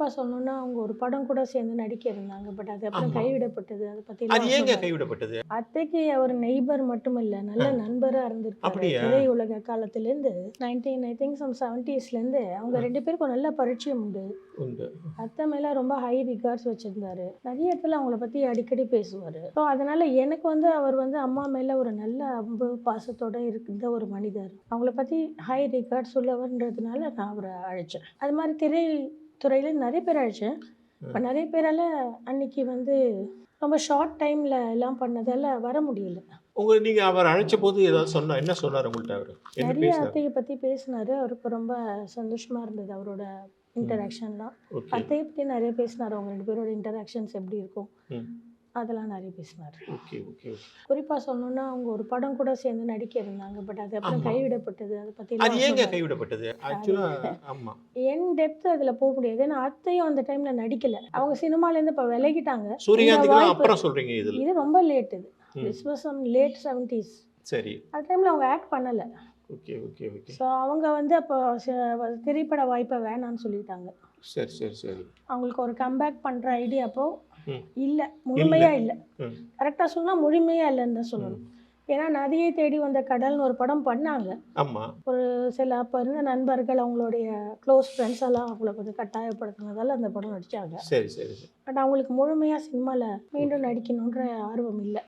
குறிப்பா சொல்லணும்னா, அவங்க ஒரு படம் கூட சேர்ந்து நடிக்க இருந்தாங்க. பட் அது அப்புறம் ஆமா. கைவிடப்பட்டது. அத அது பத்திலாம் ஏங்க சொன்னாரு. கைவிடப்பட்டது? அத்தைக்கு அவர் நெய்பர் மட்டும் இல்ல, நல்ல அ. நண்பரா இருந்திருக்காரு. அப்படியா? திரையுலக காலத்திலேருந்து 19 ஐ திங்க் சம் 70ஸ்லேருந்து அவங்க அ. 2 பேருக்கும் நல்ல பரிச்சயம் உண்டு. உண்டு. அத்தை மேல ரொம்ப ஹை ரிகார்ட்ஸ் வச்சிருந்தாரு. நெறைய இடத்துல அவங்கள பத்தி அடிக்கடி பேசுவாரு. ஸோ அதனால எனக்கு வந்து அவர் வந்து அம்மா மேல ஒரு நல்ல அன்பு, பாசத்தோட இருந்த ஒரு மனிதர். அவங்கள பத்தி ஹை ரிகார்ட்ஸ் உள்ளவர்ன்றதுனால நான் அவர அழைச்சேன். அது மாரி துறையில நெறைய பேர் அழைச்சேன். இப்ப ம். நெறைய பேரால அன்னைக்கு வந்து ரொம்ப ஷார்ட் டைம்ல எல்லாம் பண்ணதால வர முடியல. நீங்க அவர அழைச்சபோது ஏதாவது என்ன சொன்னாரு உங்கள்ட்ட அவரு? என்ன நெறைய பேசினாரு? அத்தைய பத்தி பேசினாரு. அவருக்கு ரொம்ப சந்தோஷமா இருந்தது அவரோட ம். இன்டராக்ஷன்லாம். ஓகே. அத்தைய பத்தி நெறைய பேசினாரு. அவங்க 2 பேரோட இன்டராக்ஷன்ஸ் எப்படி இருக்கும்? ம். அதெல்லாம் நெறைய பேசினாரு. Okay, okay, okay. குறிப்பா சொல்லணும்னா, அவங்க ஒரு படம் கூட சேர்ந்து நடிக்க இருந்தாங்க. பட் அது அப்புறம் ஆமா. கைவிடப்பட்டது. அத அது பத்திலாம் ஏங்க சொன்னாரு. கைவிடப்பட்டது? அது ஆக்சுவலா ஆமா. என் டெப்த் அதுல முடியாது. ஏன்னா அத்தையும் அந்த டைம்ல நடிக்கல. அவங்க சினிமாலேருந்து இப்ப விலகிட்டாங்க. இந்த சூரியகாந்துக்குலாம் வாய்ப்பு அப்புறம் சொல்றீங்க இதுல. இது ரொம்ப லேட் இது. ம். This was late 70s. சரி. அந்த டைம்ல அவங்க ஆக்ட் பண்ணல. Okay, okay, okay. ஸோ அவங்க வந்து அப்போ திரைப்பட வாய்ப்ப வேணான்னு சொல்லிட்டாங்க. சரி, சரி, சரி. அவங்களுக்கு ஒரு கம்பேக் பண்ற ஐடியா அப்போ ம். இல்ல. இல்ல. முழுமையா இல்ல. ம். கரெக்ட்டா சொன்னா முழுமையா இல்லன்னு தான் ம். சொல்லணும். ஏன்னா நதியை தேடி வந்த கடல்னு ஒரு படம் பண்ணாங்க. ஆமா. ஒரு சில அப்ப இருந்த நண்பர்கள் அவங்களுடைய க்ளோஸ் ஃப்ரெண்ட்ஸ் எல்லாம் அவங்கள கொஞ்சம் கட்டாயப்படுத்துனதால அந்த படம் நடிச்சாங்க. சரி, சரி, சரி. பட் அவங்களுக்கு முழுமையா சினிமால மீண்டும் நடிக்கணுன்ற ஆர்வம் இல்ல.